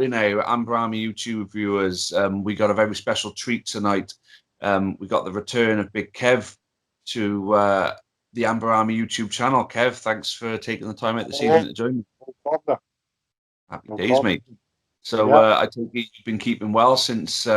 happening now, Amber Army YouTube viewers? We got a very special treat tonight. We got the return of Big Kev to the Amber Army YouTube channel. Kev, thanks for taking the time out this evening to join me. No problem. Happy days, mate. So Yeah. I think you've been keeping well since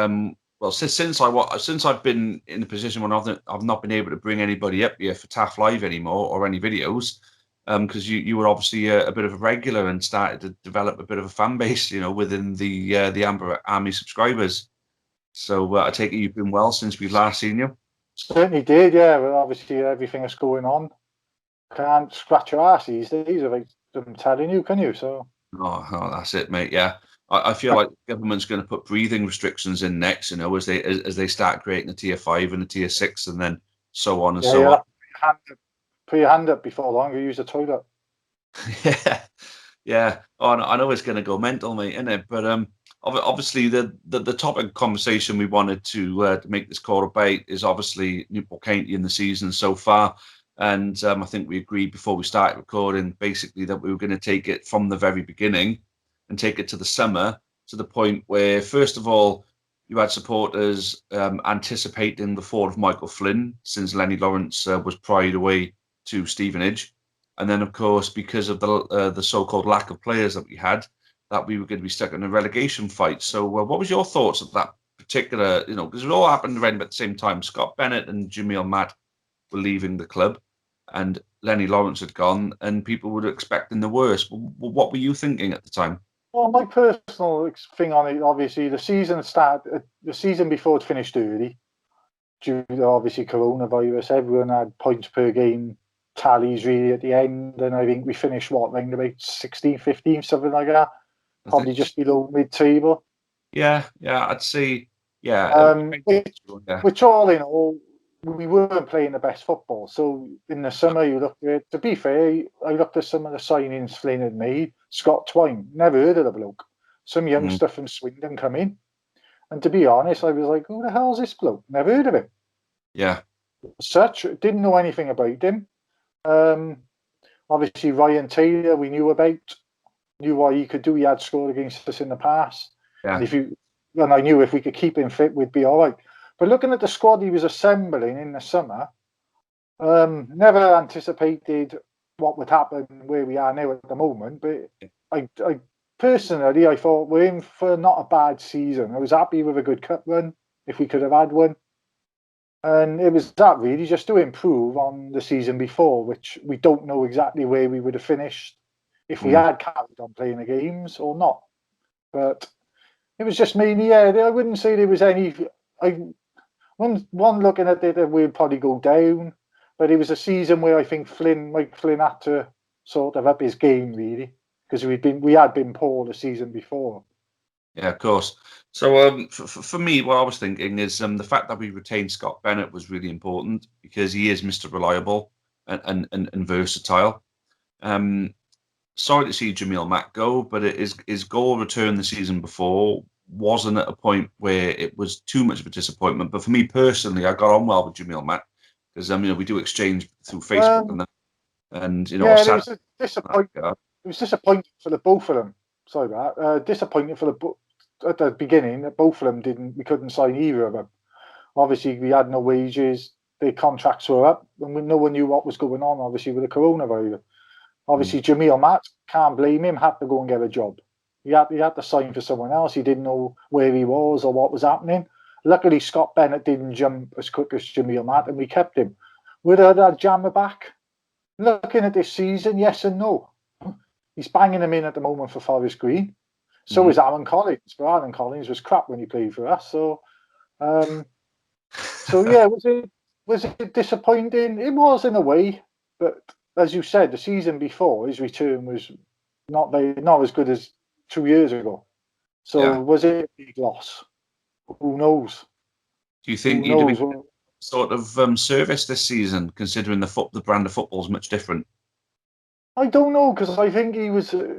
since I've been in the position when I've not been able to bring anybody up here for Taff Live anymore or any videos, because you were obviously a bit of a regular and started to develop a bit of a fan base, within the Amber Army subscribers. So I take it you've been well since we've last seen you. Certainly did, yeah. Well, obviously everything that's going on, can't scratch your ass these days. I'm telling you, can you? So. Oh, that's it, mate. Yeah. I feel like the government's going to put breathing restrictions in next, as they start creating a tier 5 and a tier 6, and then so on and so on. Put your hand up before long. You use the toilet. Yeah. Oh, I know it's going to go mental, mate, isn't it? But obviously the topic of conversation we wanted to make this call about is obviously Newport County in the season so far. And I think we agreed before we started recording, basically, that we were going to take it from the very beginning and take it to the summer, to the point where, first of all, you had supporters anticipating the fall of Michael Flynn, since Lenny Lawrence was pried away to Stevenage. And then, of course, because of the so-called lack of players that we had, that we were going to be stuck in a relegation fight. So what was your thoughts of that particular, because it all happened around about the same time. Scott Bennett and Jamil Matt were leaving the club, and Lenny Lawrence had gone, and people were expecting the worst. What were you thinking at the time? Well, my personal thing on it, obviously, the season before it finished early, due to obviously coronavirus. Everyone had points per game tallies really at the end, and I think we finished around about 16, 15, something like that. Probably just below mid-table. Yeah, I'd say, yeah. Which all in all, we weren't playing the best football. So in the summer, you looked at it. To be fair, I looked at some of the signings Flynn had made. Scott Twine, never heard of the bloke. Some youngster from Swindon come in. And to be honest, I was like, who the hell's this bloke? Never heard of him. Yeah. Didn't know anything about him. Obviously, Ryan Taylor, we knew what he could do. He had scored against us in the past. Yeah. And I knew if we could keep him fit, we'd be all right. But looking at the squad he was assembling in the summer, never anticipated what would happen where we are now at the moment. But I personally, I thought we're in for not a bad season. I was happy with a good cup run, if we could have had one. And it was that really, just to improve on the season before, which we don't know exactly where we would have finished if we had carried on playing the games or not. But it was just mainly, I wouldn't say there was any... One looking at it, we'd probably go down, but it was a season where I think Mike Flynn had to sort of up his game really, because we had been poor the season before. Yeah, of course. So for me, what I was thinking is the fact that we retained Scott Bennett was really important, because he is Mr. Reliable and versatile. Sorry to see Jamil Matt go, but his goal return the season before wasn't at a point where it was too much of a disappointment. But for me personally, I got on well with Jamil Matt, because we do exchange through Facebook and it was disappointing for the both of them. Sorry about that. Disappointing at the beginning that both of them we couldn't sign either of them. Obviously, we had no wages. Their contracts were up, and no one knew what was going on. Obviously, with the coronavirus. Obviously, Jamil Matt, can't blame him. Had to go and get a job. He had to sign for someone else. He didn't know where he was or what was happening. Luckily, Scott Bennett didn't jump as quick as Jamil Matt, and we kept him. Would have had Jammer back? Looking at this season, yes and no. He's banging them in at the moment for Forest Green. So is Alan Collins. But Alan Collins was crap when he played for us. So yeah, was it disappointing? It was in a way, but as you said, the season before his return was not as good as 2 years ago. So was it a big loss? Who knows? Do you think you'd have been sort of service this season, considering the brand of football is much different? I don't know, because I think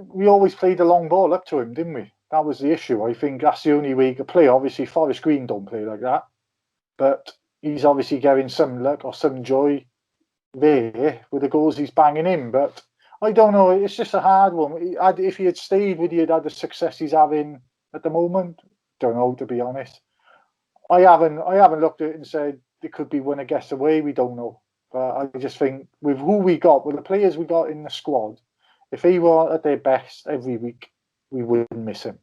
we always played the long ball up to him, didn't we? That was the issue. I think that's the only way he could play. Obviously, Forest Green don't play like that. But he's obviously getting some luck or some joy there with the goals he's banging in. But I don't know. It's just a hard one. If he had stayed, would he have had the success he's having at the moment. Don't know, to be honest. I haven't looked at it and said it could be one a guess away. We don't know. But I just think with who we got, with the players we got in the squad, if they were at their best every week, we wouldn't miss him.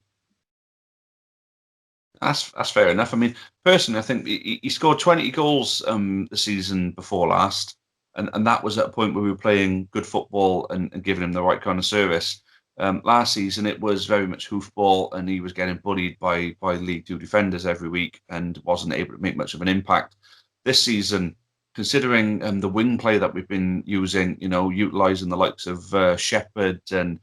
That's fair enough. I mean, personally, I think he scored 20 goals the season before last, and that was at a point where we were playing good football and giving him the right kind of service. Last season, it was very much hoofball, and he was getting bullied by League Two defenders every week and wasn't able to make much of an impact. This season, considering the wing play that we've been using, utilising the likes of Shepard and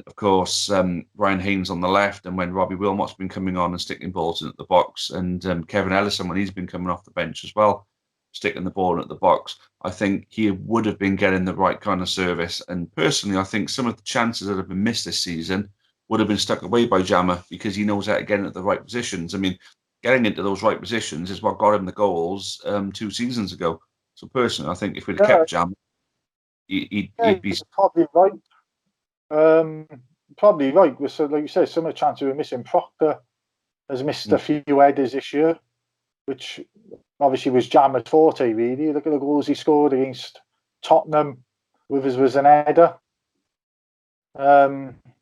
of course, Ryan Haynes on the left, and when Robbie Wilmot's been coming on and sticking balls in at the box, and Kevin Ellison when he's been coming off the bench as well, sticking the ball in at the box, I think he would have been getting the right kind of service. And personally, I think some of the chances that have been missed this season would have been stuck away by Jammer because he knows how to get into the right positions. I mean, getting into those right positions is what got him the goals 2 seasons ago. So personally, I think if we'd have kept Jammer, he'd be probably right. Probably right. So, like you said, some of the chances we're missing. Proctor has missed a few headers this year, which obviously was Jammer's forte, really. Look at the goals he scored against Tottenham. Withers was an header.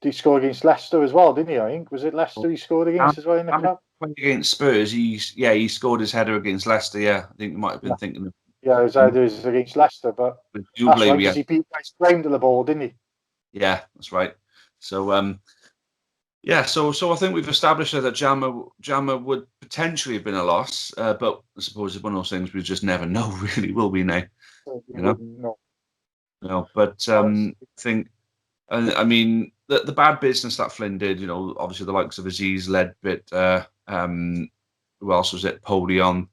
He scored against Leicester as well, didn't he? I think was it Leicester he scored against as well in the cup. Against Spurs, he scored his header against Leicester. Yeah, I think you might have been thinking of. Yeah, his header is against Leicester, but that's right, because he beat West Brom to the ball, didn't he? Yeah, that's right. So, so I think we've established that Jammer would potentially have been a loss, but I suppose it's one of those things we just never know, really, will we now? No, but I think, I mean, the bad business that Flynn did, obviously the likes of Aziz, Ledbit, who else was it? Polion.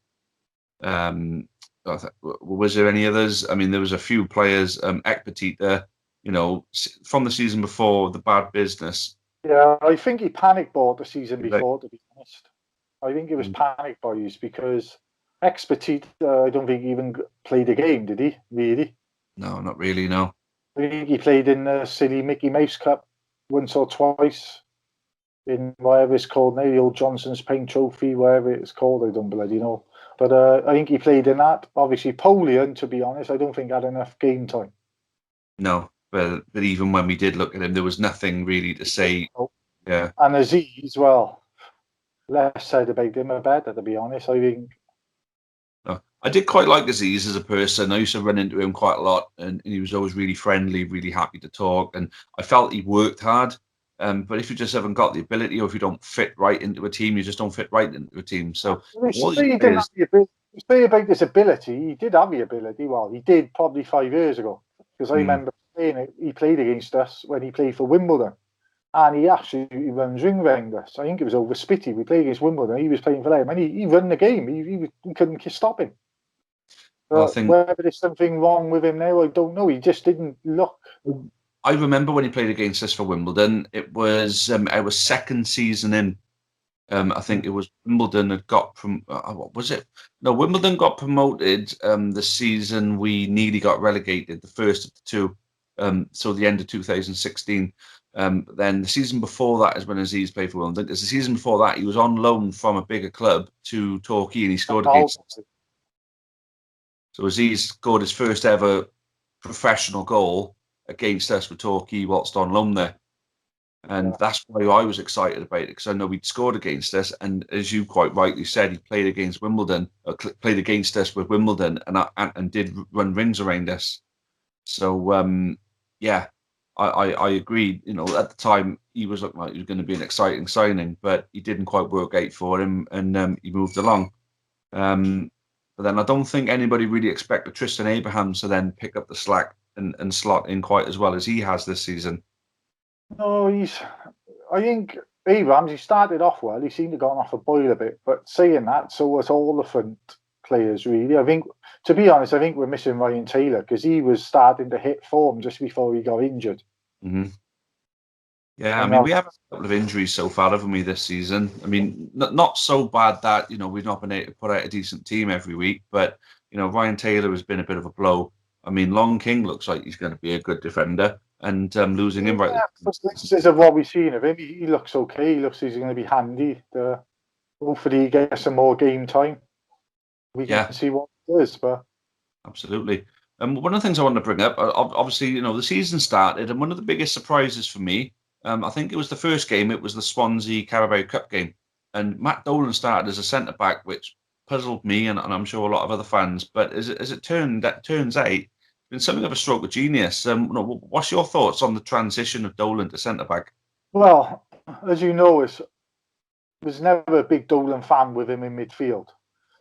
Was there any others? I mean, there was a few players, Ekpetita, from the season before, the bad business. Yeah, I think he panic bought the season before, to be honest. I think it was panic buys because Ekpetita, I don't think he even played a game, did he? Really? No, not really, no. I think he played in the City Mickey Mouse Cup once or twice in whatever it's called now, the old Johnson's Paint Trophy, whatever it's called, I don't bloody know. But I think he played in that. Obviously, Polion, to be honest, I don't think had enough game time. No. But even when we did look at him, there was nothing really to say. Yeah. And Aziz, well, less said about him the better, to be honest. I think. I did quite like Aziz as a person. I used to run into him quite a lot, and he was always really friendly, really happy to talk. And I felt he worked hard. But if you just haven't got the ability, or if you don't fit right into a team, you just don't fit right into a team. So say about this ability, he did have the ability. Well, he did probably 5 years ago, because I remember he played against us when he played for Wimbledon, and he runs ring round us. I think it was over Spitty. We played against Wimbledon. He was playing for them, and he ran the game. He couldn't stop him. Whether there's something wrong with him now, I don't know. He just didn't look. I remember when he played against us for Wimbledon. It was our second season in. I think it was Wimbledon that got from. What was it? No, Wimbledon got promoted the season we nearly got relegated, the first of the two. So the end of 2016. Then the season before that is when Aziz played for Wimbledon. Because the season before that, he was on loan from a bigger club to Torquay, and he scored against us. So Aziz scored his first ever professional goal against us with Torquay whilst on loan there. And that's why I was excited about it, because I know he'd scored against us. And as you quite rightly said, he played against Wimbledon, played against us with Wimbledon, and did run rings around us. So, I agreed. At the time, he was looking like he was going to be an exciting signing, but he didn't quite work out for him, and he moved along. But then I don't think anybody really expected Tristan Abrahams to then pick up the slack and slot in quite as well as he has this season. No, I think Abrahams, he started off well. He seemed to have gone off a boil a bit. But saying that, so was all the front players, really. I think, to be honest, I think we're missing Ryan Taylor, because he was starting to hit form just before he got injured. Mm-hmm. Yeah, I mean, we have a couple of injuries so far, haven't we, this season? I mean, not so bad that, we've not been able to put out a decent team every week, but, Ryan Taylor has been a bit of a blow. I mean, Long King looks like he's going to be a good defender. and losing him right. This is what we've seen of him. He looks okay. He looks he's going to be handy. Hopefully he gets some more game time. We can see what it is. But absolutely. One of the things I want to bring up, obviously, the season started, and one of the biggest surprises for me, I think it was the first game. It was the Swansea Carabao Cup game, and Matt Dolan started as a centre back, which puzzled me, and I'm sure a lot of other fans. But as it turns out, it's been something of a stroke of genius. What's your thoughts on the transition of Dolan to centre back? Well, as you know, was never a big Dolan fan with him in midfield.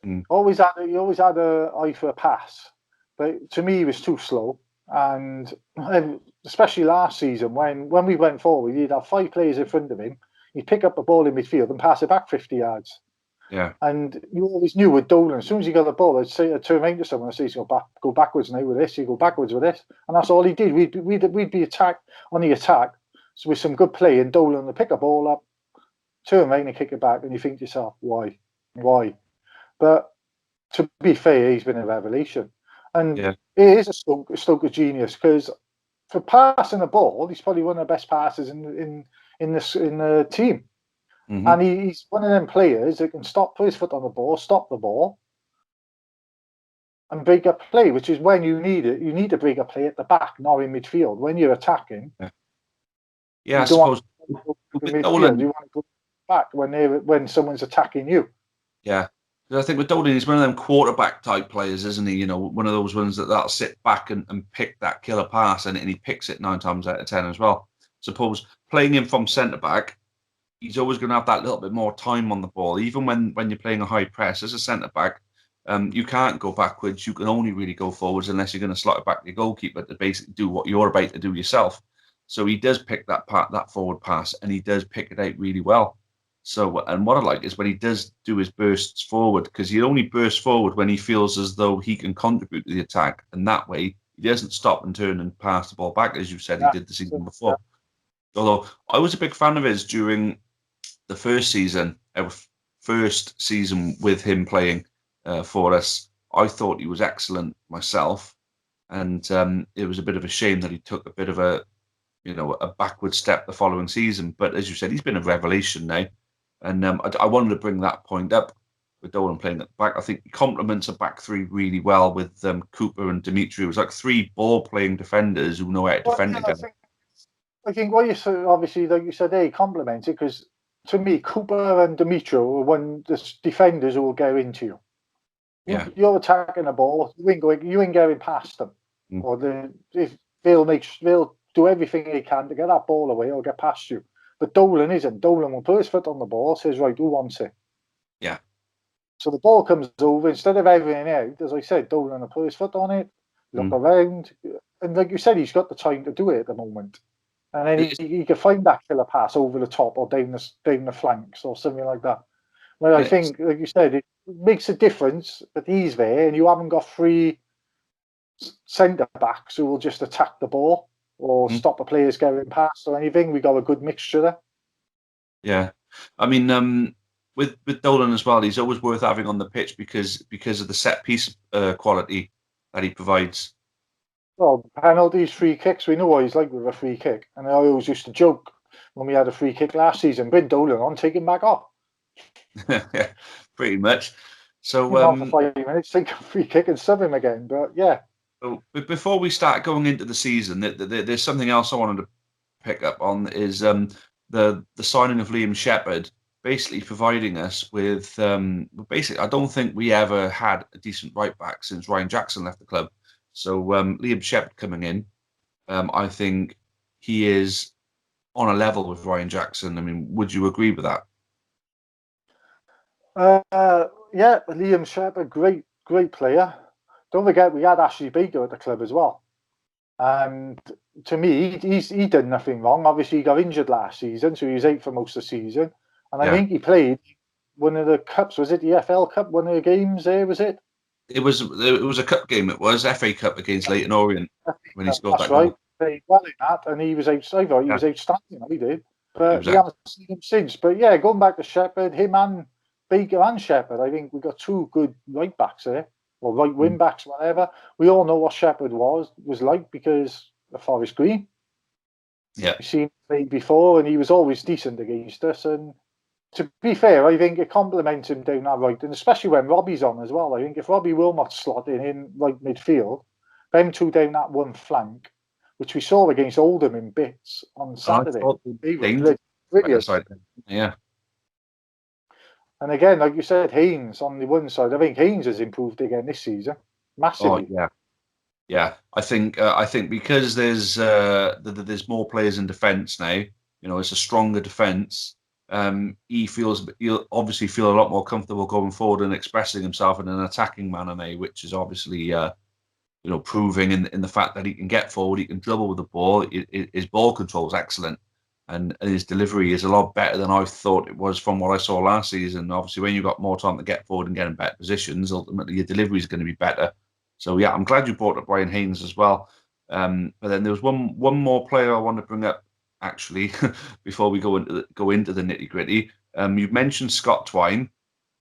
He always had an eye for a pass, but to me he was too slow. And especially last season, when we went forward, he'd have 5 players in front of him. He'd pick up the ball in midfield and pass it back 50 yards. Yeah. And you always knew with Dolan, as soon as he got the ball, I'd turn around to someone and say, go backwards now with this, you go backwards with this. And that's all he did. We'd be attacked on the attack, so with some good play, and Dolan would pick the ball up, turn around and kick it back, and you think to yourself, why? But to be fair, he's been a revelation. And it is a stroke of genius, because for passing the ball, he's probably one of the best passers in the team. Mm-hmm. And he's one of them players that can put his foot on the ball, stop the ball, and break up play, which is when you need it. You need to break up play at the back, not in midfield. When you're attacking, I suppose midfield, you want to go back when someone's attacking you. Yeah. I think with Dolan, he's one of them quarterback type players, isn't he? One of those ones that'll sit back and pick that killer pass, and he picks it 9 times out of 10 as well. Suppose playing him from centre back, he's always going to have that little bit more time on the ball. Even when you're playing a high press as a centre back, you can't go backwards. You can only really go forwards unless you're going to slot it back to your goalkeeper to basically do what you're about to do yourself. So he does pick that forward pass, and he does pick it out really well. So, and what I like is when he does do his bursts forward, because he only bursts forward when he feels as though he can contribute to the attack, and that way he doesn't stop and turn and pass the ball back, as you said he did the season before. Although I was a big fan of his during the first season, our first season with him playing for us. I thought he was excellent myself, and it was a bit of a shame that he took a bit of a backward step the following season. But as you said, he's been a revelation now. And I wanted to bring that point up with Dolan playing at the back. I think he complements a back three really well with Cooper and Dimitri. It was like 3 ball-playing defenders who know how to defend together. I think what you said, obviously, like you said, they complement it, because to me, Cooper and Dimitri are the defenders who will go into you. Yeah. You're attacking the ball, you ain't going past them. Or they'll do everything they can to get that ball away or get past you. But Dolan isn't. Dolan will put his foot on the ball, says, right, who wants it? Yeah. So the ball comes over, instead of everything out, as I said, Dolan will put his foot on it, look around. And like you said, he's got the time to do it at the moment. And then he can find that killer pass over the top or down the flanks or something like that. Well, I think, like you said, it makes a difference that he's there and you haven't got 3 centre-backs who will just attack the ball or stop the players going past or anything. We got a good mixture there. Yeah. I mean, with Dolan as well, he's always worth having on the pitch because of the set piece quality that he provides. Well, penalties, free kicks, we know what he's like with a free kick. And I always used to joke when we had a free kick last season, bring Dolan on, take him back off. Yeah, pretty much. So for 5 minutes, take a free kick and sub him again. But yeah. So, but before we start going into the season, there's something else I wanted to pick up on is the signing of Liam Shepard, basically providing us with basically, I don't think we ever had a decent right back since Ryan Jackson left the club. So Liam Shepard coming in, I think he is on a level with Ryan Jackson. I mean, would you agree with that? Yeah, Liam Shepard, great player. Don't forget, we had Ashley Baker at the club as well. And to me, he did nothing wrong. Obviously, he got injured last season, so he was out for most of the season. And I think he played one of the cups. Was it the FL Cup? One of the games there, was it? It was a cup game. It was FA Cup against Leyton Orient when he scored that goal. That's right. Played well in that, and he was outside. He was outstanding. He did, but we haven't seen him since. But yeah, going back to Shepard, him and Baker and Shepard, I think we got 2 good right backs there, or right wing backs, whatever. We all know what Shepard was like because of Forest Green. Yeah. We've seen him play before, and he was always decent against us. And to be fair, I think it complements him down that right, and especially when Robbie's on as well. I think if Robbie Wilmot's slotting in right midfield, them two down that one flank, which we saw against Oldham in bits on Saturday, they were brilliant. Yeah. And again, like you said, Haynes on the one side. I think Haynes has improved again this season, massively. Oh yeah. I think because there's more players in defence now. It's a stronger defence. He'll obviously feel a lot more comfortable going forward and expressing himself in an attacking manner now, which is obviously proving in the fact that he can get forward, he can dribble with the ball. His ball control is excellent, and his delivery is a lot better than I thought it was from what I saw last season. Obviously, when you've got more time to get forward and get in better positions, ultimately your delivery is going to be better. So yeah, I'm glad you brought up Brian Haynes as well. But then there was one more player I want to bring up actually before we go into the nitty gritty. You've mentioned Scott Twine.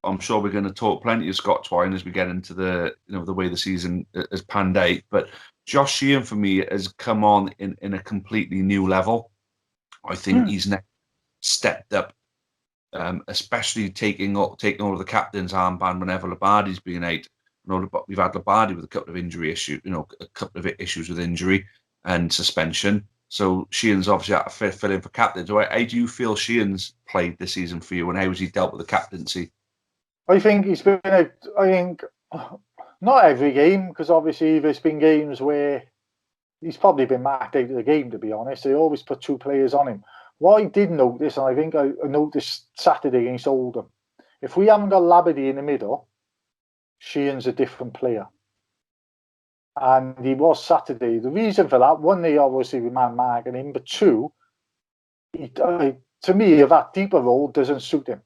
I'm sure we're going to talk plenty of Scott Twine as we get into the way the season has panned out. But Josh Sheehan for me has come on in a completely new level. I think he's stepped up, especially taking over the captain's armband whenever Labadi's been out. We've had Labadi with a couple of injury issues, a couple of issues with injury and suspension. So Sheehan's obviously had to fill in for captain. So how do you feel Sheehan's played this season for you, and how has he dealt with the captaincy? I think he's been out. I think not every game, because obviously there's been games where he's probably been marked out of the game, to be honest. They always put two players on him. What I did notice, and I think I noticed Saturday against Oldham, if we haven't got Labadie in the middle, Sheehan's a different player. And he was Saturday. The reason for that, one, they obviously were man marking him, but two, to me, that deeper role doesn't suit him.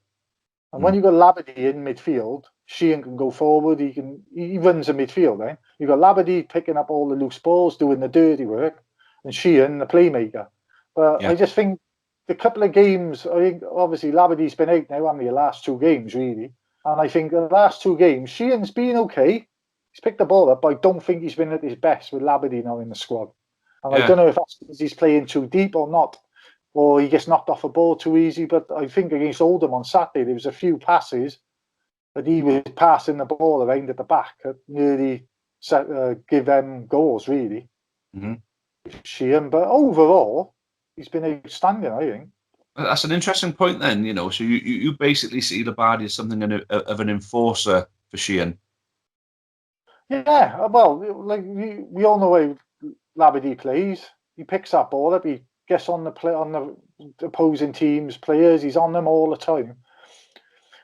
And when you got Labadie in midfield, Sheehan can go forward. He runs the midfield. Eh? You got Labadie picking up all the loose balls, doing the dirty work, and Sheehan the playmaker. But I just think the couple of games, I think obviously Labadie's been out now, the last two games really, and I think the last two games Sheehan's been okay. He's picked the ball up, but I don't think he's been at his best with Labadie now in the squad. And I don't know if that's because he's playing too deep or not, or he gets knocked off a ball too easy. But I think against Oldham on Saturday, there was a few passes that he was passing the ball around at the back that nearly give them goals, really. Sheehan, but overall, he's been outstanding, I think. That's an interesting point then, So you basically see Labadi as something of an enforcer for Sheehan. Yeah, well, like we all know how Labadie plays. He picks that ball up, he gets on the opposing team's players, he's on them all the time.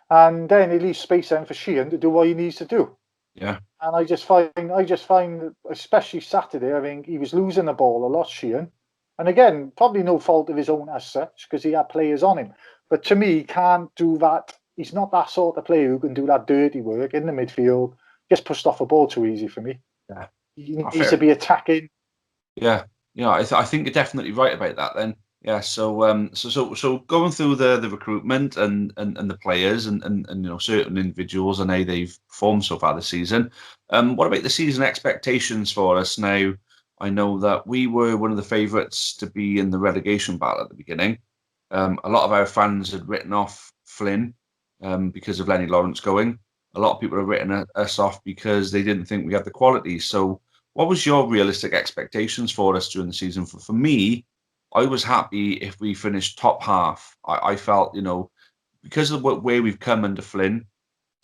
And then he leaves space then for Sheehan to do what he needs to do. Yeah. And I just find, especially Saturday, I think he was losing the ball a lot, Sheehan. And again, probably no fault of his own as such, because he had players on him. But to me, he can't do that. He's not that sort of player who can do that dirty work in the midfield. Gets pushed off a ball too easy for me. Yeah. He needs to be attacking. Yeah. I think you're definitely right about that then. Yeah, so going through the recruitment and the players and certain individuals and how they've performed so far this season. What about the season expectations for us now? I know that we were one of the favourites to be in the relegation battle at the beginning. A lot of our fans had written off Flynn because of Lenny Lawrence going. A lot of people have written us off because they didn't think we had the quality. So what was your realistic expectations for us during the season? For me, I was happy if we finished top half. I felt, because of where we've come under Flynn,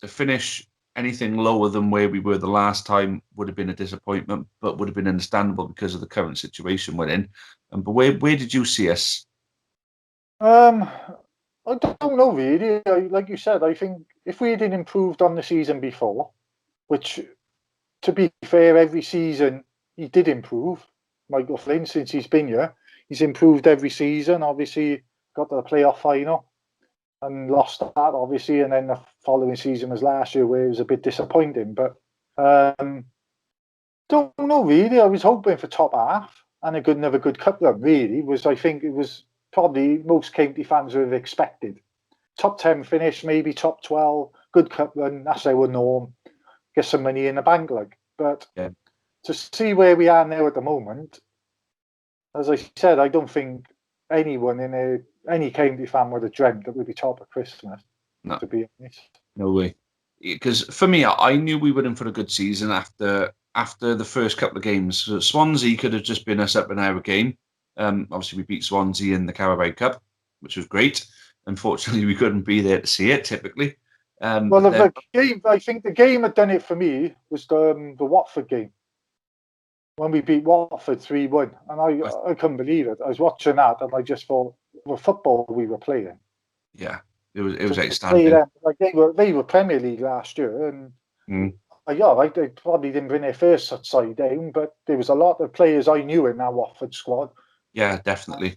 to finish anything lower than where we were the last time would have been a disappointment, but would have been understandable because of the current situation we're in. But where did you see us? I don't know really. Like you said, I think if we had improved on the season before, which, to be fair, every season he did improve. Michael Flynn, since he's been here, he's improved every season. Obviously, got to the playoff final and lost that, obviously. And then the following season was last year, where it was a bit disappointing. But don't know really. I was hoping for top half and another good cup run. Really, I think it was probably most county fans would have expected. Top 10 finish, maybe top 12, good cup run. That's our norm. Get some money in the bank, But to see where we are now at the moment, as I said, I don't think anyone any county fan would have dreamt that we'd be top of Christmas. No. To be honest. No way. Because for me, I knew we were in for a good season after the first couple of games. So Swansea could have just been us up in our game. Obviously, we beat Swansea in the Carabao Cup, which was great. Unfortunately, we couldn't be there to see it. Typically, well, the game. I think the game that done it for me was the Watford game when we beat Watford 3-1, and I couldn't believe it. I was watching that, and I just thought, the football we were playing. Yeah, it was outstanding. Like they were Premier League last year, and they probably didn't bring their first side down, but there was a lot of players I knew in that Watford squad. Yeah, definitely. And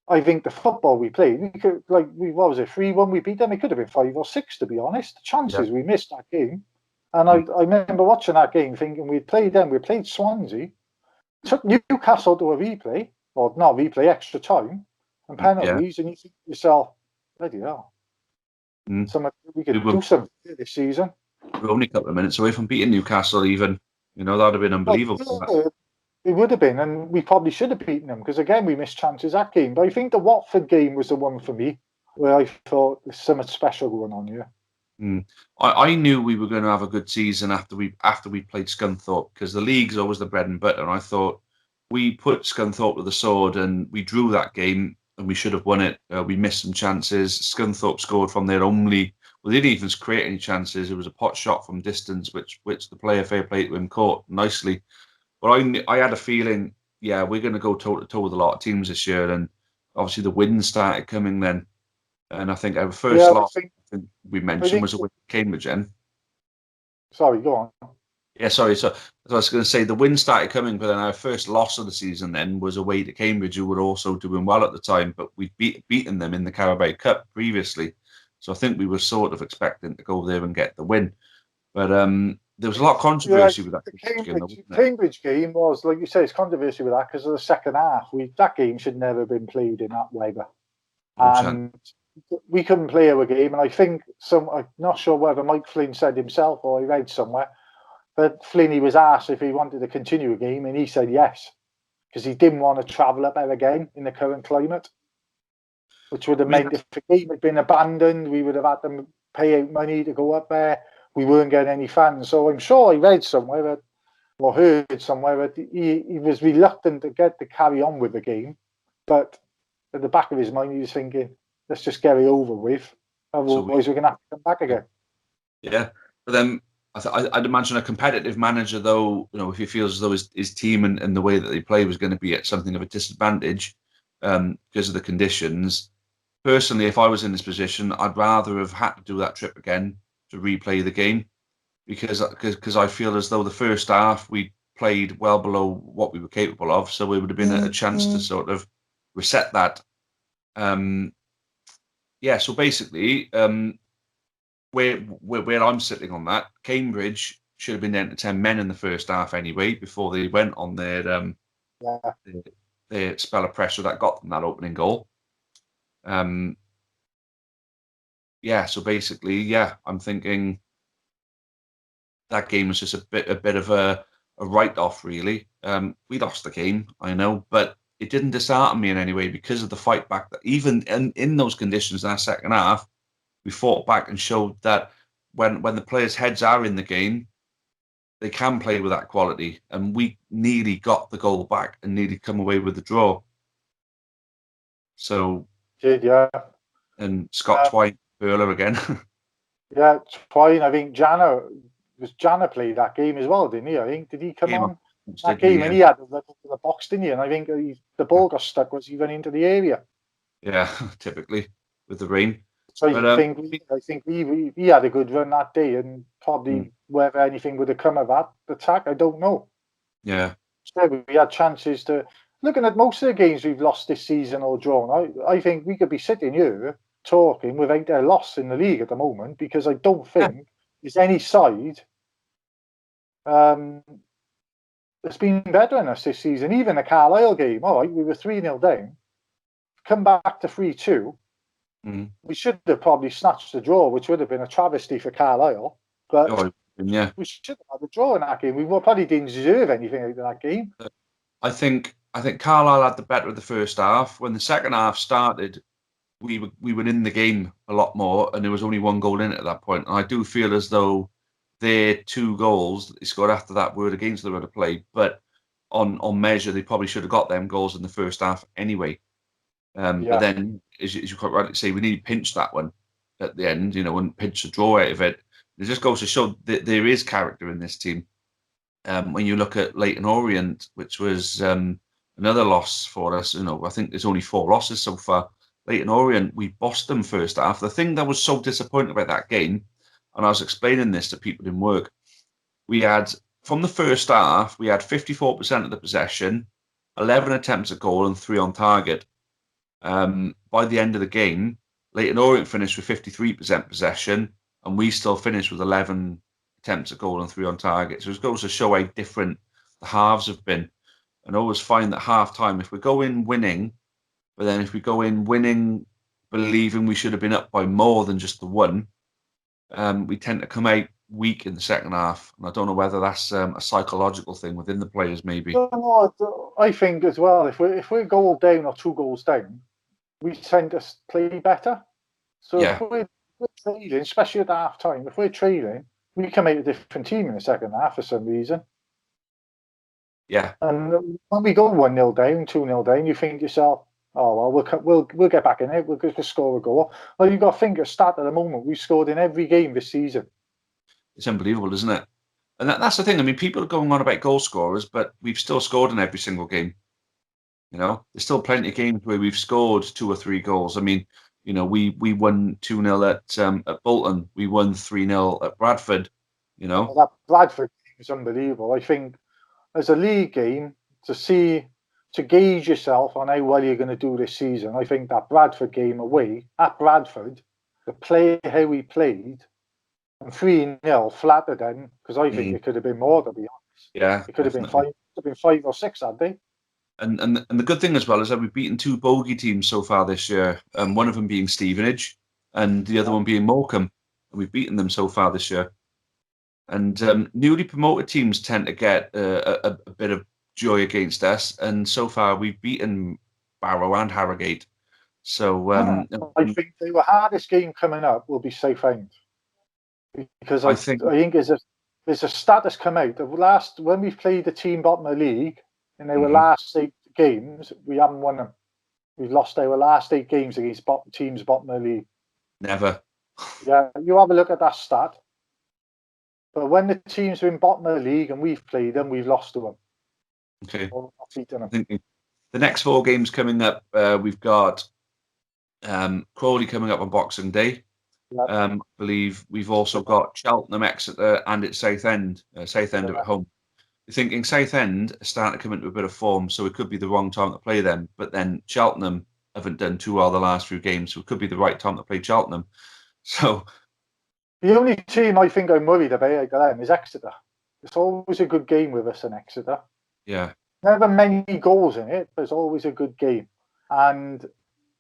I think the football we played, what was it, 3-1 we beat them? It could have been 5 or 6, to be honest. The chances we missed that game. And I remember watching that game thinking we played Swansea, took Newcastle to a replay, or not replay, extra time, and penalties, and you think to yourself, bloody hell. We could do something this season. We're only a couple of minutes away from beating Newcastle even. That would have been unbelievable. It would have been, and we probably should have beaten them, because again we missed chances that game. But I think the Watford game was the one for me where I thought there's something special going on here. I knew we were going to have a good season after we played Scunthorpe, because the league's always the bread and butter, and I thought we put Scunthorpe to the sword and we drew that game and we should have won it. We missed some chances. Scunthorpe scored from their only. Well, they didn't even create any chances. It was a pot shot from distance, which the player, fair play to him, caught nicely. But I had a feeling, we're going to go toe to toe with a lot of teams this year, and obviously the wins started coming then. And I think our first loss, I think we mentioned, was a win at Cambridge. Sorry, go on. Yeah, sorry. So I was going to say the wins started coming, but then our first loss of the season then was away to Cambridge, who were also doing well at the time, but we'd beaten them in the Carabao Cup previously. So I think we were sort of expecting to go there and get the win. But there was a lot of controversy with that. The Cambridge game was, like you say, it's controversy with that because of the second half. That game should never have been played in that way. And we couldn't play our game. And I think I'm not sure whether Mike Flynn said himself or I read somewhere, but Flinney was asked if he wanted to continue a game, and he said yes, because he didn't want to travel up there again in the current climate, which would have meant if the game had been abandoned, we would have had to pay out money to go up there. We weren't getting any fans. So I'm sure I read somewhere or heard somewhere that he was reluctant to carry on with the game, but at the back of his mind, he was thinking, let's just get it over with. Otherwise, we're going to have to come back again. Yeah, but then I'd imagine a competitive manager, though, if he feels as though his team and the way that they play was going to be at something of a disadvantage because of the conditions. Personally, if I was in this position, I'd rather have had to do that trip again to replay the game because I feel as though the first half we played well below what we were capable of, so it would have been a chance to sort of reset that. So basically, where I'm sitting on that, Cambridge should have been down to 10 men in the first half anyway before they went on their spell of pressure that got them that opening goal. So basically, I'm thinking that game was just a bit of a write-off, really. We lost the game, I know, but it didn't dishearten me in any way because of the fight back. That even in those conditions in our second half, we fought back and showed that when the players' heads are in the game, they can play with that quality. And we nearly got the goal back and nearly come away with the draw. So, and Scott Twine, Hurler again. Twine. I think Jana played that game as well, didn't he? I think did he come on that game and he had the box, didn't he? And I think the ball got stuck as he went into the area. Yeah, typically with the rain. So I think he had a good run that day, and probably whether anything would have come of that attack, I don't know. Yeah, so we had chances to. Looking at most of the games we've lost this season or drawn, I think we could be sitting here talking without a loss in the league at the moment, because I don't think there's any side that's been better than us this season. Even the Carlisle game, all right, we were 3-0 down, come back to 3-2. We should have probably snatched the draw, which would have been a travesty for Carlisle. But we should have had a draw in that game. We probably didn't deserve anything out of that game. I think I think Carlisle had the better of the first half. When the second half started, we were in the game a lot more, and there was only one goal in it at that point. And I do feel as though their 2 goals that they scored after that were against the run of play, but on measure, they probably should have got them goals in the first half anyway. But then, as you quite rightly say, we nearly pinched that one at the end, and pinch a draw out of it. It just goes to show that there is character in this team. When you look at Leyton Orient, which was another loss for us, I think there's only 4 losses so far. Leyton Orient, we bossed them first half. The thing that was so disappointing about that game, and I was explaining this to people in work, we had, from the first half, we had 54% of the possession, 11 attempts at goal and 3 on target. By the end of the game, Leyton Orient finished with 53% possession, and we still finished with 11 attempts at goal and 3 on target. So it goes to show how different the halves have been. And I always find that half time, if we go in winning, but then if we go in winning, believing we should have been up by more than just the one, we tend to come out weak in the second half. And I don't know whether that's a psychological thing within the players, maybe. I think as well, if we're goal down or 2 goals down, we tend to play better. So if we're trailing, especially at half time, if we're trailing, we come out a different team in the second half for some reason. Yeah. And when we go 1-0 down, 2-0 down, you think to yourself, oh well, we'll get back in it. We'll just score a goal. Well, you've got to think at start at the moment we've scored in every game this season. It's unbelievable, isn't it? And that's the thing. I mean, people are going on about goal scorers, but we've still scored in every single game. There's still plenty of games where we've scored 2 or 3 goals. I mean, we won 2-0 at Bolton. We won 3-0 at Bradford. Well, that Bradford game is unbelievable. I think as a league game to gauge yourself on how well you're going to do this season, I think that Bradford game away at Bradford, the play how we played, and 3-0 flattered then, because I think it could have been more, to be honest. Yeah, it could have been 5 or 6, had they? And the good thing as well is that we've beaten 2 bogey teams so far this year. One of them being Stevenage, and the other one being Morecambe. And we've beaten them so far this year. And newly promoted teams tend to get a bit of joy against us. And so far we've beaten Barrow and Harrogate. So I think the hardest game coming up will be Southend, because I think there's a stat that's come out of when we've played the team bottom of the league in our last 8 games, we haven't won them. We've lost our last 8 games against teams bottom of the league. Never. Yeah, you have a look at that stat. But when the teams are in bottom of the league and we've played them, we've lost to them. Okay. Or not beaten them. I think the next 4 games coming up, we've got Crawley coming up on Boxing Day. I believe we've also got Cheltenham, Exeter, and it's Southend. Southend are at home. You're thinking Southend are starting to come into a bit of form, so it could be the wrong time to play them. But then Cheltenham haven't done too well the last few games, so it could be the right time to play Cheltenham. So the only team I think I'm worried about them is Exeter. It's always a good game with us in Exeter. Yeah. Never many goals in it, but it's always a good game. And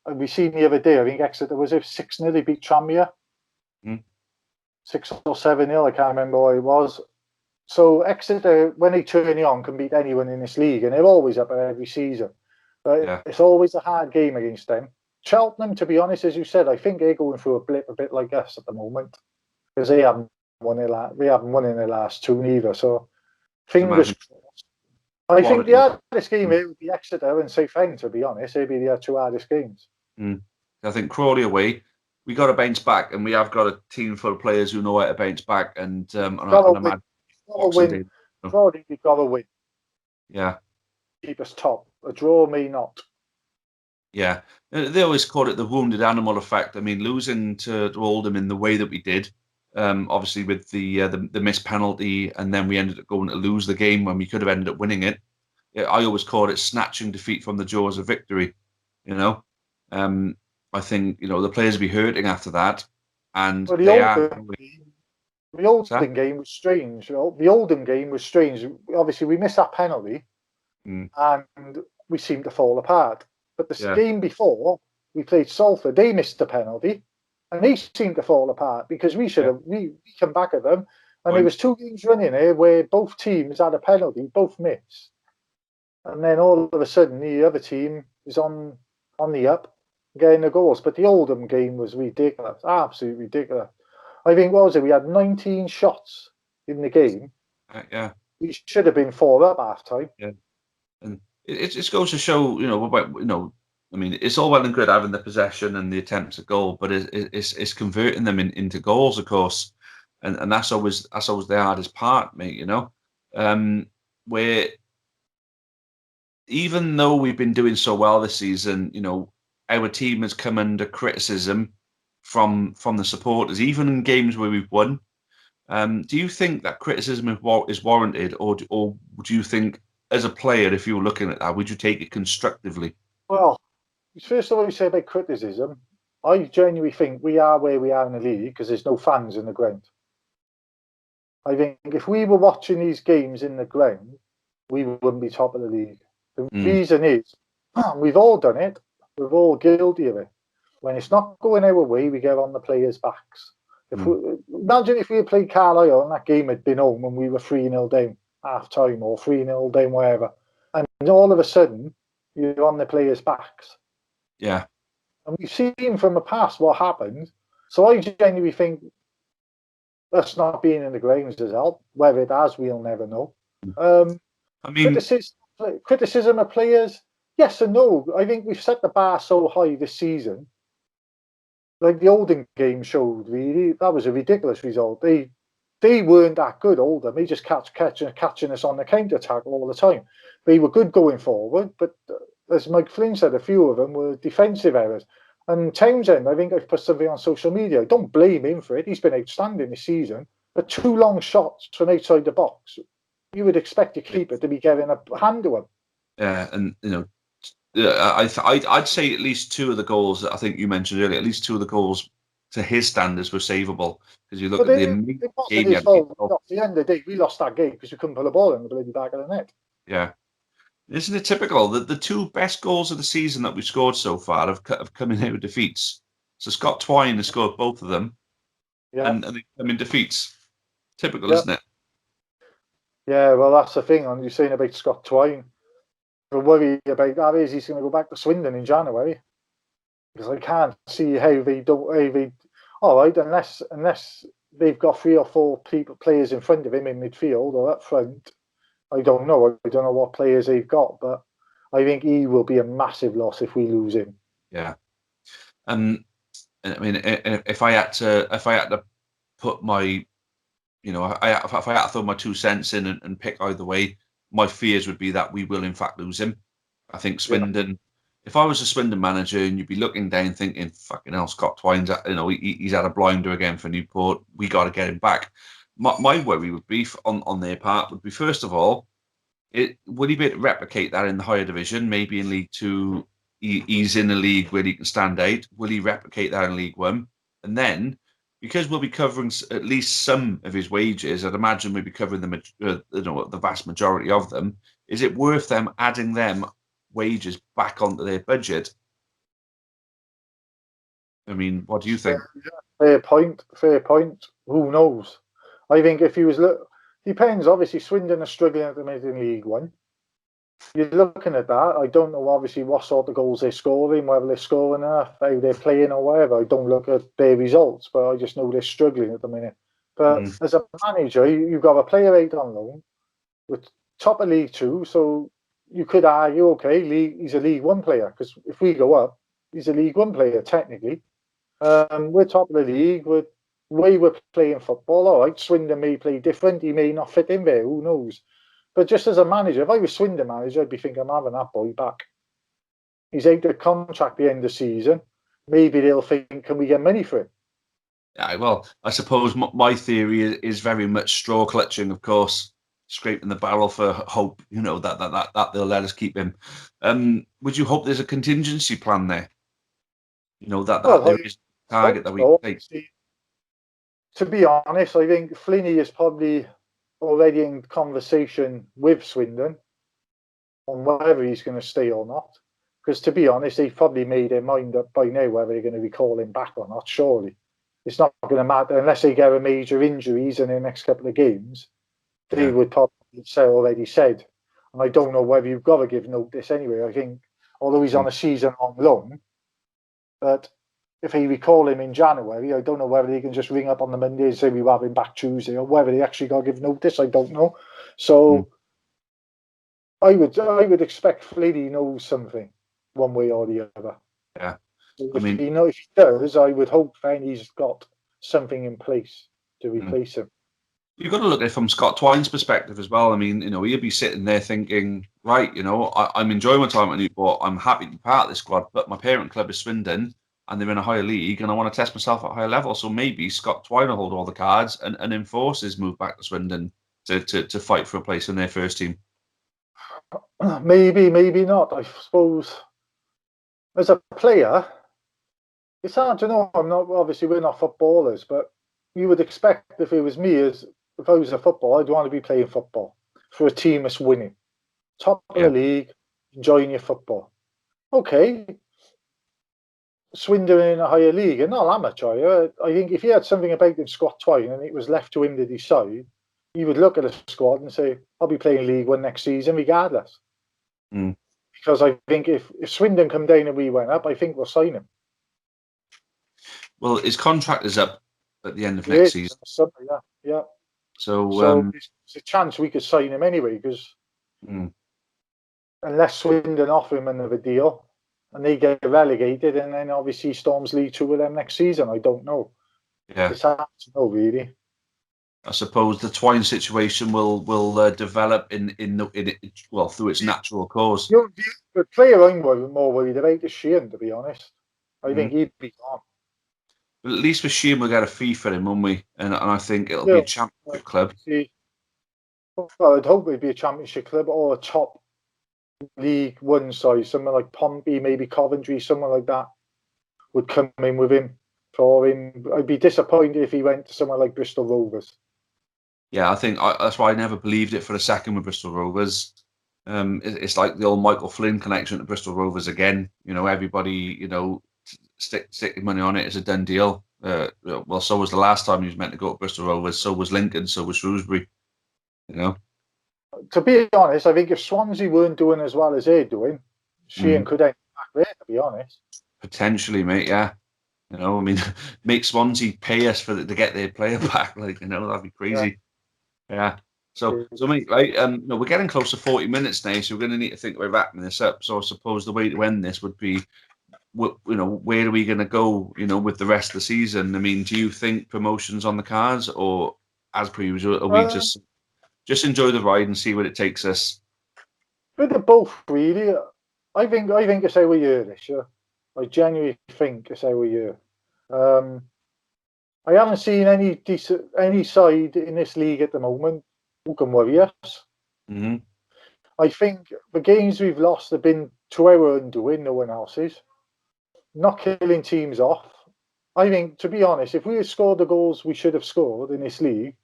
we seen the other day, I think Exeter was 6-0, they beat Tranmere. 6 or 7-0, I can't remember what it was. So Exeter, when they turn it on, can beat anyone in this league, and they're always up every season. But it's always a hard game against them. Cheltenham, to be honest, as you said, I think they're going through a blip a bit like us at the moment, because they haven't won in their last 2 neither. So fingers crossed. I think the hardest game here would be Exeter and Southend, to be honest. They'd be the 2 hardest games. I think Crawley away, we got to bounce back, and we have got a team full of players who know how to bounce back. And Crawley, we've got to win. Yeah. Keep us top. A draw may not. Yeah. They always call it the wounded animal effect. I mean, losing to Oldham in the way that we did, obviously with the missed penalty, and then we ended up going to lose the game when we could have ended up winning it. I always call it snatching defeat from the jaws of victory. I think the players will be hurting after that, and the Oldham game was strange. The Oldham game was strange. Obviously, we missed that penalty, and we seemed to fall apart. But the game before, we played Salford. They missed the penalty, and they seemed to fall apart because we should have we come back at them. And there was 2 games running here where both teams had a penalty, both missed. and then all of a sudden the other team is on the up, getting the goals. But the Oldham game was ridiculous, absolutely ridiculous. I think, what was it? We had 19 shots in the game. Yeah. We should have been 4 up half time. Yeah. And it just goes to show, I mean, it's all well and good having the possession and the attempts at goal, but it's converting them into goals, of course, and that's always the hardest part, mate. Where even though we've been doing so well this season, our team has come under criticism from the supporters, even in games where we've won. Do you think that criticism is warranted, or do you think, as a player, if you were looking at that, would you take it constructively? Well, first of all, you say about criticism. I genuinely think we are where we are in the league because there's no fans in the ground. I think if we were watching these games in the ground, we wouldn't be top of the league. The reason is, we've all done it. We're all guilty of it. When it's not going our way, we get on the players' backs. Imagine if we had played Carlisle and that game had been home and we were 3-0 down half time or 3-0 down, wherever. And all of a sudden, you're on the players' backs. Yeah. And we've seen from the past what happened. So I genuinely think us not being in the grounds has helped. Whether it has, we'll never know. I mean, criticism of players, yes and no. I think we've set the bar so high this season. Like the Oldham game showed, really, that was a ridiculous result. They weren't that good, Oldham. They just catching us on the counter-attack all the time. They were good going forward, but as Mike Flynn said, a few of them were defensive errors. And Townsend, I think I've put something on social media. I don't blame him for it. He's been outstanding this season. But 2 long shots from outside the box, you would expect your keeper to be getting a hand to him. Yeah, and I'd say at least 2 of the goals that I think you mentioned earlier, at least 2 of the goals to his standards were savable. Because you look at it wasn't his fault. At the end of the day, we lost that game because we couldn't put a ball in the bloody back of the net. Yeah. Isn't it typical that the 2 best goals of the season that we've scored so far have come in out of defeats? So Scott Twine has scored both of them, and they come in defeats. Typical, isn't it? Yeah, well, that's the thing. You're saying about Scott Twine. The worry about that is he's going to go back to Swindon in January, because I can't see how they don't. All right, unless they've got 3 or 4 players in front of him in midfield or up front. I don't know. I don't know what players they've got, but I think he will be a massive loss if we lose him. Yeah. I mean, if I had to put my, if I had to throw my 2 cents in and pick either way, my fears would be that we will in fact lose him. I think Swindon. Yeah. If I was a Swindon manager and you'd be looking down thinking, "Fucking hell, Scott Twine's, he's had a blinder again for Newport. We got to get him back." My worry would be on their part would be, first of all, would he be able to replicate that in the higher division? Maybe in League 2, he's in a league where he can stand out. Will he replicate that in League 1? And then, because we'll be covering at least some of his wages, I'd imagine we'll be covering the vast majority of them. Is it worth them adding them wages back onto their budget? I mean, what do you think? Fair point. Who knows? I think if he was depends. Obviously, Swindon are struggling at the minute in League 1. You're looking at that. I don't know, obviously, what sort of goals they're scoring, whether they're scoring enough, how they're playing or whatever. I don't look at their results, but I just know they're struggling at the minute. But as a manager, you've got a player out on loan with top of League 2, so you could argue, okay, he's a League 1 player, because if we go up, he's a League 1 player, technically. We're top of the league. The way we're playing football, all right, Swindon may play different. He may not fit in there. Who knows? But just as a manager, if I was Swindon manager, I'd be thinking, I'm having that boy back. He's out of contract at the end of the season. Maybe they'll think, can we get money for him? Yeah, well, I suppose my theory is very much straw clutching, of course, scraping the barrel for hope, that they'll let us keep him. Would you hope there's a contingency plan there? There is a target that we take. To be honest, I think Flinney is probably already in conversation with Swindon on whether he's going to stay or not. Because to be honest, they've probably made their mind up by now whether they're going to be calling back or not, surely. It's not going to matter unless they get a major injuries in the next couple of games. They would probably already said. And I don't know whether you've got to give notice anyway. I think, although he's on a season-long loan, but if they recall him in January, I don't know whether they can just ring up on the Monday and say we have him back Tuesday, or whether they actually got to give notice. I don't know. So I would expect Flady knows something one way or the other. Yeah. If he does, I would hope then he's got something in place to replace him. You've got to look at it from Scott Twine's perspective as well. I mean, he'll be sitting there thinking, right, I'm enjoying my time at Newport. I'm happy to be part of this squad, but my parent club is Swindon and they're in a higher league and I want to test myself at a higher level. So maybe Scott Twine will hold all the cards and enforce his move back to Swindon to fight for a place in their first team. Maybe not. I suppose as a player, it's hard to know. Obviously, we're not footballers, but you would expect if it was me, if I was a footballer, I'd want to be playing football for a team that's winning. Top of the league, enjoying your football. Okay. Swindon in a higher league, and not that much higher. I think if he had something about him, Scott Twine, and it was left to him to decide, he would look at a squad and say, I'll be playing League One next season regardless. Because I think if Swindon come down and we went up, I think we'll sign him. Well, his contract is up at the end of next season. Yeah. So there's a chance we could sign him anyway, because unless Swindon offer him another deal and they get relegated, and then obviously Storms League 2 with them next season, I don't know. Yeah, it's hard to know really. I suppose the Twine situation will develop through its natural course. The player I'm more worried about is Sheehan, to be honest. I think he'd be gone. But at least with Sheehan, we'll get a fee for him, won't we? And I think it'll be a championship club. Well, I'd hope it'd be a championship club or a top League One side, somewhere like Pompey, maybe Coventry, somewhere like that would come in with him for him. I'd be disappointed if he went to somewhere like Bristol Rovers. Yeah, I think that's why I never believed it for a second with Bristol Rovers. It's like the old Michael Flynn connection to Bristol Rovers again. Everybody, stick money on it. It's a done deal. Well, so was the last time he was meant to go to Bristol Rovers. So was Lincoln. So was Shrewsbury. To be honest, I think if Swansea weren't doing as well as they're doing, Sheehan could end back there, to be honest. Potentially, mate, yeah. Make Swansea pay us to get their player back. That'd be crazy. Yeah. So mate, right, we're getting close to 40 minutes now, so we're going to need to think about wrapping this up. So I suppose the way to end this would be, where are we going to go, with the rest of the season? I mean, do you think promotion's on the cards, or as per usual, are we just enjoy the ride and see where it takes us? Bit of both, really. I think it's our year this year. I genuinely think it's our year. I haven't seen any side in this league at the moment who can worry us. I think the games we've lost have been to our undoing, no one else's. Not killing teams off. I think, to be honest, if we had scored the goals we should have scored in this league,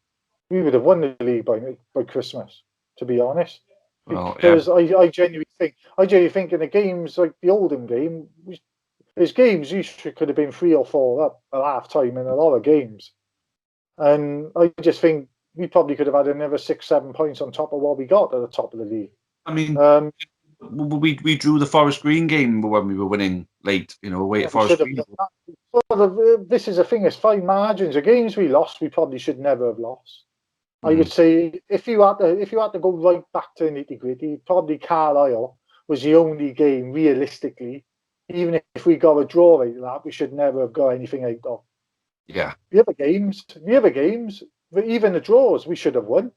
we would have won the league by Christmas, to be honest. Because I genuinely think in the games like the Oldham game, there's games you could have been 3 or 4 up at half time in a lot of games. And I just think we probably could have had another 6-7 points on top of what we got at the top of the league. I mean, we drew the Forest Green game when we were winning late, away at Forest Green. This is the thing, it's fine margins. The games we lost, we probably should never have lost. I would say if you had to go right back to the nitty-gritty, probably Carlisle was the only game realistically, even if we got a draw out of that, we should never have got anything out of. Yeah. The other games, but even the draws, we should have won.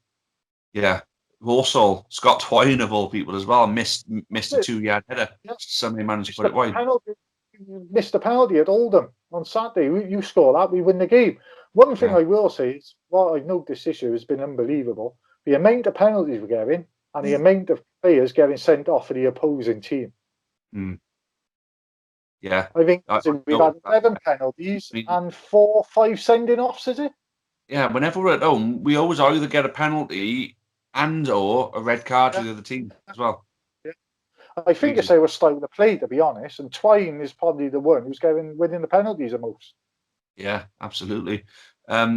Yeah. Walsall, Scott Twine of all people as well, missed a 2-yard header. Yeah. Somebody managed to put it wide. Missed a penalty at Oldham on Saturday. You score that, we win the game. One thing I will say is, what I've noticed this year has been unbelievable. The amount of penalties we're getting and the amount of players getting sent off for the opposing team. Yeah. I think we've had 11 penalties and 4 or 5 sending offs, is it? Yeah, whenever we're at home, we always either get a penalty and or a red card to the other team as well. Yeah. I think it's our style of play, to be honest, and Twine is probably the one who's winning the penalties the most. Yeah, absolutely.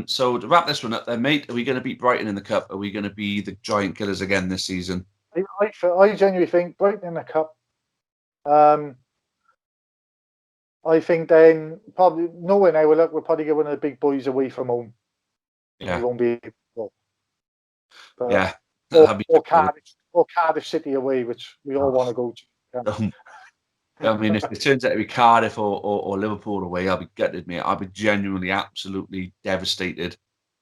So to wrap this one up then, mate, are we going to beat Brighton in the Cup? Are we going to be the giant killers again this season? I genuinely think Brighton in the cup. I think then probably knowing how we'll probably get one of the big boys away from home. Yeah. We won't be able to go. But, yeah. Or Cardiff City away, which we all want to go to. I mean, if it turns out to be Cardiff or Liverpool away, I'll be gutted, mate. I'll be genuinely, absolutely devastated.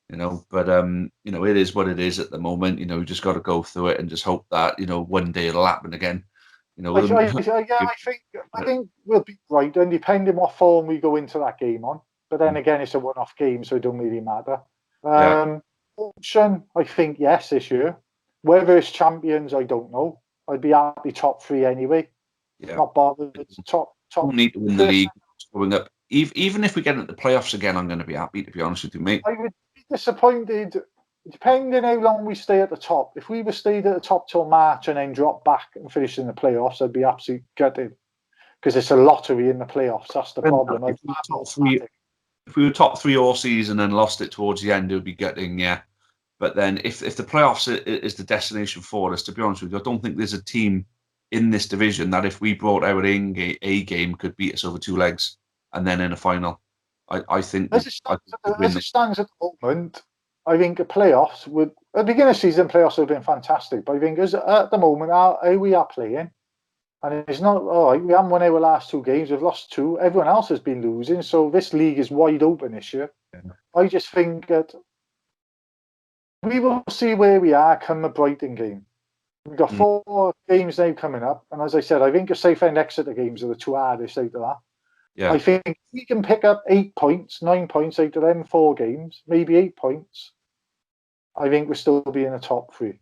But it is what it is at the moment. We just got to go through it and just hope that one day it'll happen again. I think we'll be right, and depending what form we go into that game on. But then again, it's a one-off game, so it don't really matter. Option, I think yes this year. Whether it's champions, I don't know. I'd be happy top 3 anyway. Yeah. Not bothered. It's top. Don't need to win the league. Going up, even if we get into the playoffs again, I'm going to be happy. To be honest with you, mate. I would be disappointed. Depending how long we stay at the top. If we were stayed at the top till March and then drop back and finish in the playoffs, I'd be absolutely gutted because it's a lottery in the playoffs. That's the problem. If we were top 3 all season and lost it towards the end, it would be gutting, yeah. But then if the playoffs is the destination for us, to be honest with you, I don't think there's a team in this division that if we brought our A game could beat us over 2 legs and then in a final. I think as it stands at the moment, I think the playoffs would at the beginning of the season playoffs would have been fantastic. But I think at the moment how we are playing, and it's not all right, we haven't won our last 2 games, we've lost 2, everyone else has been losing, so this league is wide open this year. Yeah. I just think that we will see where we are come the Brighton game. We've got 4 games now coming up, and as I said, I think the Southend Exeter games are the 2 hardest out of that. Yeah. I think if we can pick up 8 points, 9 points out of them 4 games, maybe 8 points, I think we'll still be in the top 3.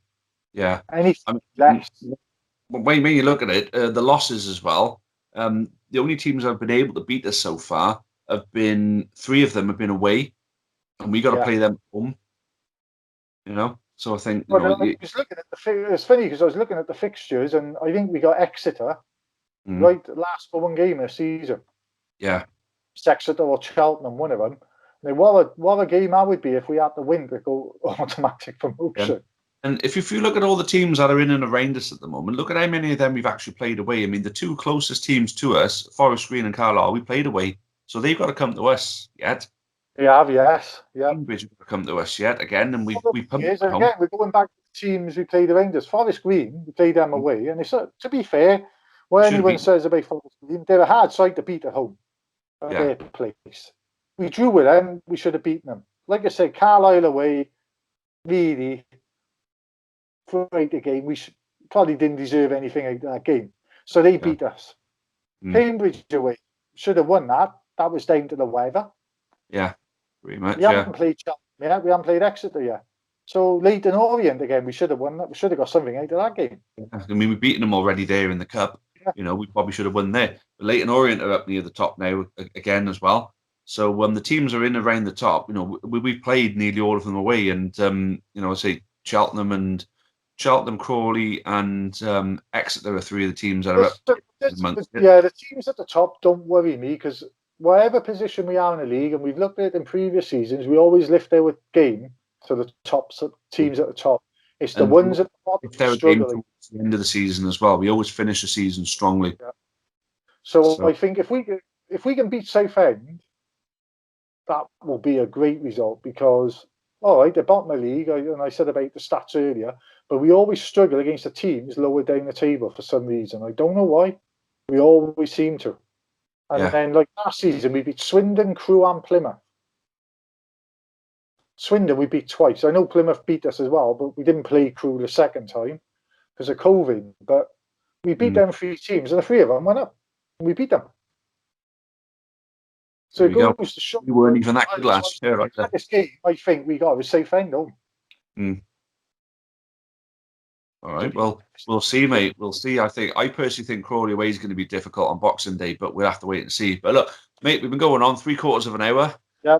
Yeah. Anything less. When you look at it, the losses as well, the only teams that have been able to beat us so far have been 3 of them have been away, and we got to play them at home. So I think. I was looking at it's funny because I was looking at the fixtures, and I think we got Exeter right last for 1 game of the season. Yeah. It's Exeter or Cheltenham, one of them. Now, what a game that would be if we had to win to go automatic promotion. Yeah. And if you look at all the teams that are in and around us at the moment, look at how many of them we've actually played away. I mean, the 2 closest teams to us, Forest Green and Carlisle, we played away. So they've got to come to us yet. They have, yes. Yeah. Cambridge have got to come to us yet again, and we pumped them. Again, we're going back to the teams we played around us. Forest Green, we played them away. And it's to be fair, what anyone says about Forest Green, they're a hard side to beat at home. At their place. We drew with them, we should have beaten them. Like I said, Carlisle away, really, throughout the game, we probably didn't deserve anything out of that game. So they beat us. Cambridge away, should have won that. That was down to the weather. Yeah, pretty much. We haven't played Cheltenham yet, we haven't played Exeter yet. So Leighton Orient again, we should have won that. We should have got something out of that game. I mean, we've beaten them already there in the cup. Yeah. We probably should have won there. But Leighton Orient are up near the top now again as well. So when the teams are in around the top, we've played nearly all of them away. And, I say Cheltenham, Crawley and Exeter are 3 of the teams that are up. The teams at the top don't worry me because whatever position we are in the league, and we've looked at it in previous seasons, we always lift our game to the top teams at the top. It's the ones at the bottom struggling. Towards the end of the season as well. We always finish the season strongly. Yeah. So I think if we can beat Southend, that will be a great result because all right, they're bottom of the league, and I said about the stats earlier, but we always struggle against the teams lower down the table for some reason. I don't know why. We always seem to. And then, like last season, we beat Swindon, Crewe, and Plymouth. Swindon we beat twice. I know Plymouth beat us as well, but we didn't play Crewe the second time because of COVID. But we beat them 3 teams, and the 3 of them went up. And we beat them. So it goes to show we weren't even that good last year. Right this game, I think we got a safe end home. All right. Well, we'll see, mate. We'll see. I personally think Crawley away is going to be difficult on Boxing Day, but we'll have to wait and see. But look, mate, we've been going on 3/4 of an hour. Yeah.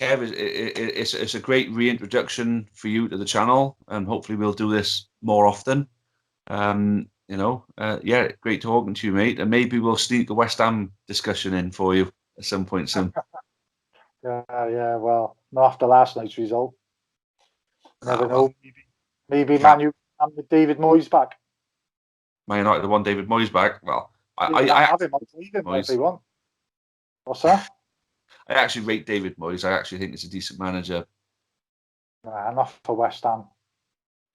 Kev, it's a great reintroduction for you to the channel, and hopefully we'll do this more often. Great talking to you, mate, and maybe we'll sneak a West Ham discussion in for you at some point soon. Well, not after last night's result. Never know. Maybe Man U And with David Moyes back. Man United want David Moyes back. Well, I have him. I'll leave him if they want. What's that? I actually rate David Moyes. I actually think it's a decent manager. Nah, not for West Ham.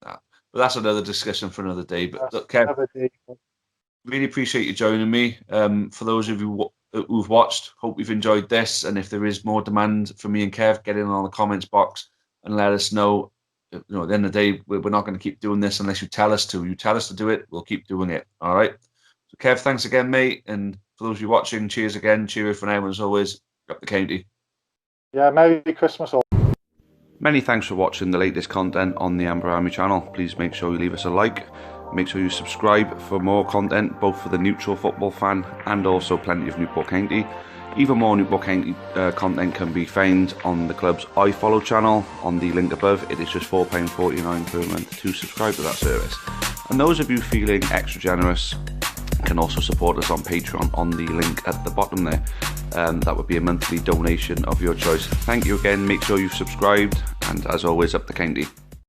Nah. But that's another discussion for another day. But look, Kev, really appreciate you joining me. For those of you who've watched, hope you've enjoyed this. And if there is more demand for me and Kev, get in on the comments box and let us know. You know, at the end of the day, we're not going to keep doing this unless you tell us to. You tell us to do it, we'll keep doing it. All right. So, Kev, thanks again, mate. And for those of you watching, cheers again. Cheerio for now, and as always, up the county. Yeah, Merry Christmas all. Many thanks for watching the latest content on the Amber Army channel. Please make sure you leave us a like. Make sure you subscribe for more content, both for the neutral football fan and also plenty of Newport County. Even more Newport County content can be found on the club's iFollow channel on the link above. It is just £4.49 per month to subscribe to that service. And those of you feeling extra generous can also support us on Patreon on the link at the bottom there. That would be a monthly donation of your choice. Thank you again. Make sure you've subscribed, and as always, up the county.